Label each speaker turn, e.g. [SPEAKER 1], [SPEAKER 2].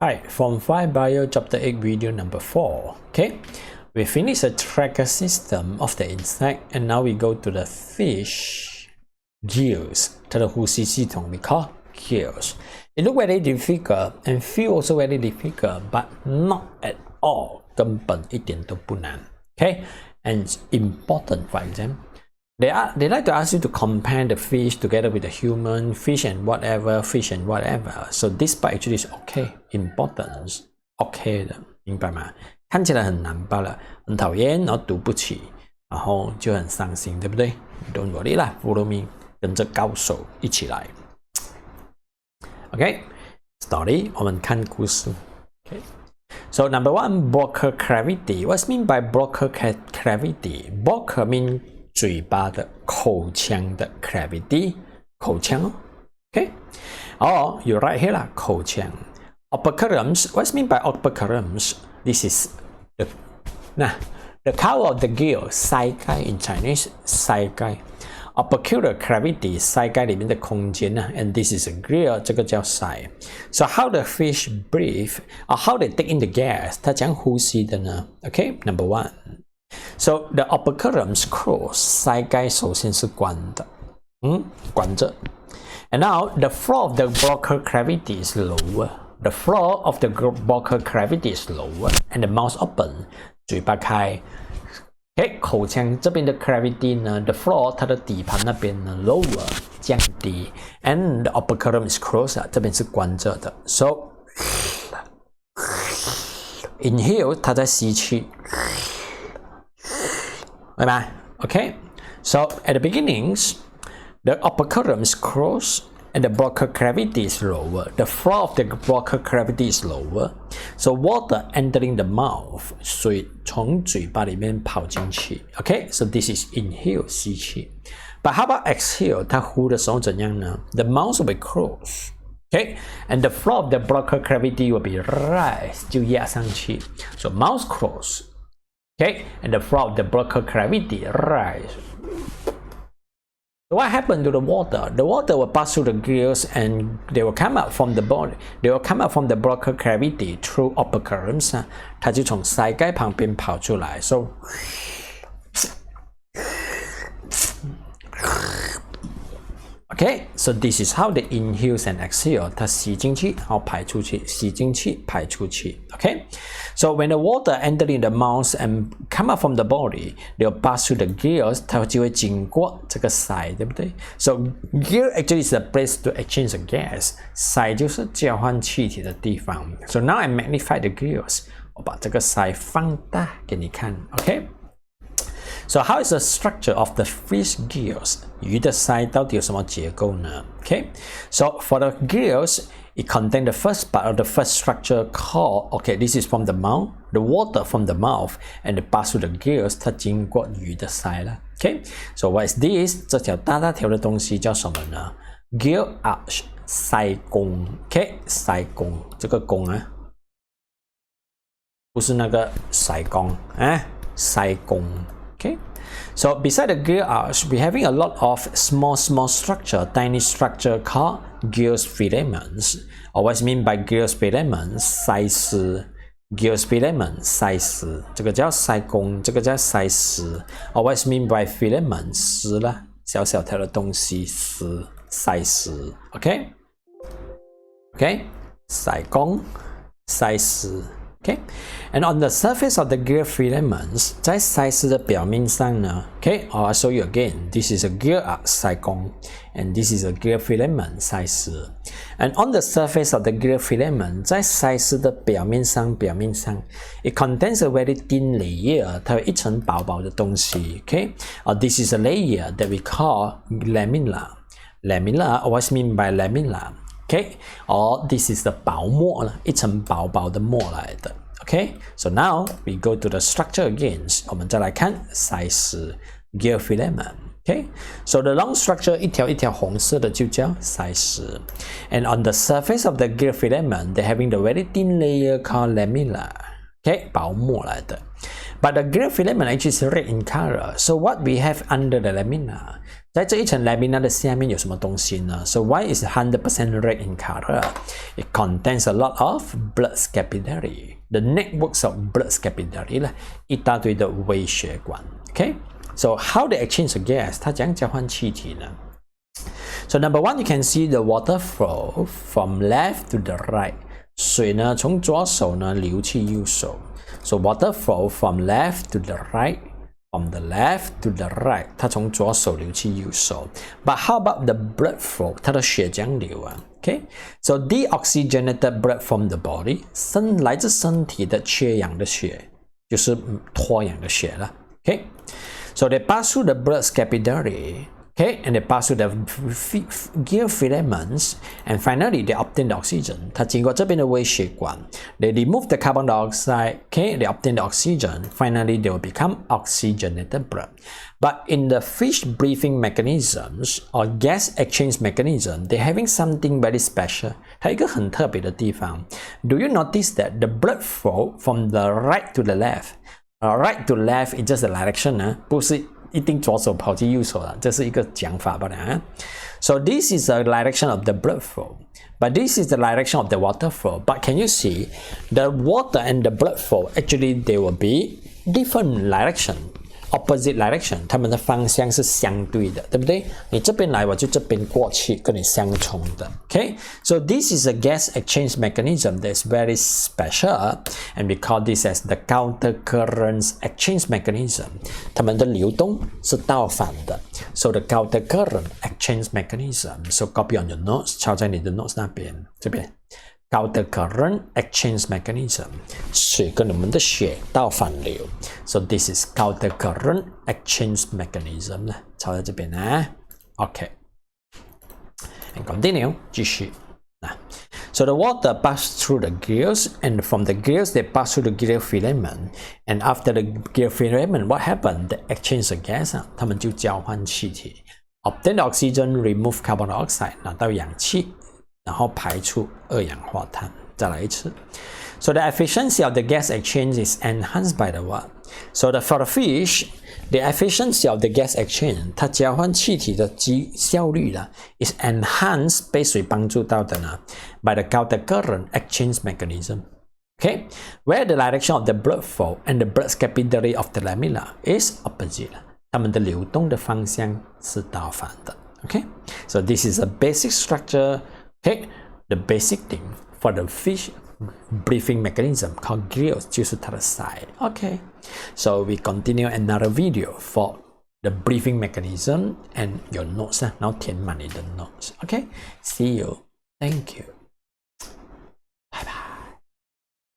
[SPEAKER 1] Hi, Form 5 Bio Chapter 8 video number 4. Okay, we finished the tracker system of the insect and now we go to the fish gills. 它的呼吸系统 we call gills. It look very difficult and feel also very difficult, but not at all. 根本一点都不难. Okay, and it's important for exam. They like to ask you to compare the fish together with the human, fish and whatever. So this part actually is okay, importance, okay 的，明白吗？看起来很难罢了，很讨厌，然后读不起，然后就很伤心，对不对 ？Don't worry 啦 ，follow me， 跟着高手一起来。Okay, story， 我们看故事。Okay. So number one, bronchial cavity. What's mean by bronchial cavity? Bronchial mean 嘴巴的口腔的 cavity 口腔哦 ，OK， 哦、you right here 啦，口腔 operculums. What's mean by operculums? This is the cover of the gill 鳃盖 in Chinese 鳃盖 opercular cavity 鳃盖里面的空间呢 and this is a gill 这个叫鳃 So how the fish breathe or how they take in the gas 它怎样呼吸的呢 OK number one.So the operculums close 鳃盖首先是关的，关着。And now the floor of the bronchial cavity is lower. The floor of the bronchial cavity is lower, and the mouth open. 嘴巴开。Okay, 口腔这边的 cavity 呢 ，the floor 它的底盘那边呢 lower 降低 ，and the operculum is closer 这边是关着的。So inhale 它在吸气。对吧 Okay, so at the beginnings, the operculum is closed and the bronchial cavity is lower. The floor of the bronchial cavity is lower. So water entering the mouth, 水从嘴巴里面跑进去 Okay, so this is inhale 吸气 But how about exhale? 它呼的时候怎样呢 The mouth will be closed. Okay, and the floor of the bronchial cavity will be rise 就压上去 So mouth closed.Okay, and the floor of the bronchial cavity rise. So what happened to the water? The water will pass through the gills and they will come out from the body. They will come out from the bronchial cavity through operculums. 它就从鳃盖旁边跑出来。So, okay, so this is how they inhale and exhale. 它吸进去，然后排出去，吸进去，排出去。Okay, so when the water enter in the mouth and come out from the body, they will pass through the gills. 它就会经过这个鳃，对不对 ？So gill actually is a place to exchange the gas. 鳃就是交换气体的地方。So now I magnify the gills. 我把这个鳃放大给你看。Okay.So how is the structure of the fish gills? 鱼的鳃到底有什么结构呢 Okay, so for the gills, it contains the first part of the first structure called, okay, this is from the mouth, the water from the mouth, and it pass through the gills, 它经过鱼的鳃了 Okay, so what is this? 这条大大条的东西叫什么呢 Gill arch, 鳃弓 Okay, 鳃弓这个弓啊不是那个塞弓鳃弓Okay, so beside the gill arch, we're having a lot of small structure, tiny structure called Gills filaments. Or what's mean by Gills filaments? 鳃丝 Gills filaments 鳃丝，这个叫鳃弓，这个叫鳃丝。Or what's mean by filaments? 丝啦，小小条的东西，丝，鳃丝。Okay, 鳃弓，鳃丝。Okay, and on the surface of the gill filaments, 在鳃丝的表面上呢 Okay, I'll show you again. This is a gill arch 鳃弓 and this is a gill filament 鳃丝 And on the surface of the gill filament, 在鳃丝的表面上 it contains a very thin layer. 它有一层薄薄的东西 Okay, this is a layer that we call lamina. Lamina, what's mean by lamina? Okay, or this is the 薄膜了，一层薄薄的膜来的。Okay, so now we go to the structure again. 我们再来看鳃丝 gill filament. Okay, so the long structure 一条一条红色的就叫鳃丝 And on the surface of the gill filament, they're having the very thin layer called lamina. Okay, 薄膜来的。But the gill filament actually is red in color. So what we have under the lamina? 在这一层 lamina 的下面有什么东西呢？ So why is 100% red in color? It contains a lot of blood capillary. The networks of blood capillary 呢，一大堆的微血管。Okay? So how they exchange a gas? 它怎样交换气体呢？ So number one, you can see the water flow from left to the right. 水呢从左手呢流去右手。So water flow from left to the right.From the left to the right， 它从左手流去右手。But how about the blood flow？ 它的血怎样流啊 ？Okay， so deoxygenated blood from the body， 来自身体的缺氧的血，就是脱氧的血了。Okay， so they pass through the blood capillary。Okay, and they pass through the Gills filaments, and finally they obtain the oxygen. 它经过这边的微血管 they remove the carbon dioxide. Okay, they obtain the oxygen. Finally, they will become oxygenated blood. But in the fish breathing mechanisms or gas exchange mechanism, they're having something very special. 还有一个很特别的地方。Do you notice that the blood flow from the right to the left? Right to left is just the direction 呢，不是一定左手跑去右手了，这是一个讲法罢了啊。So this is the direction of the blood flow, but this is the direction of the water flow. But can you see the water and the blood flow actually they will be different direction, opposite direction. 它们的方向是相对的，对不对？你这边来，我就这边过去，跟你相冲的。Okay, so this is a gas exchange mechanism that's very special, and we call this as the counter currents exchange mechanism. 它们的流动是倒反的。So the counter current exchange mechanism. So copy on your notes， 抄在你的 notes 那边，这边。Counter current exchange mechanism， 水跟我们的血倒反流。So this is counter current exchange mechanism 呢，抄在这边啊。OK， and continue 继续啊。So the water pass through the gills, and from the gills they pass through the Gills filament, and after the Gills filament, what happened? They exchange the gas 啊，他们就交换气体 ，obtain the oxygen, remove carbon dioxide， 拿到氧气。然后排出二氧化碳。再来一次。So the efficiency of the gas exchange is enhanced by the what? So for the fish, the efficiency of the gas exchange， 它交换气体的效率呢 ，is enhanced 被谁帮助到的呢 ？By the counter current exchange mechanism. Okay, where the direction of the blood flow and the blood capillary of the lamina is opposite. 它们的流动的方向是倒反的。Okay, so this is a basic structure.Okay, the basic thing for the fish breathing mechanism called gills 就是它的 side. Okay, so we continue another video for the breathing mechanism and your notes. 然后填满你的 notes. Okay, see you. Thank you.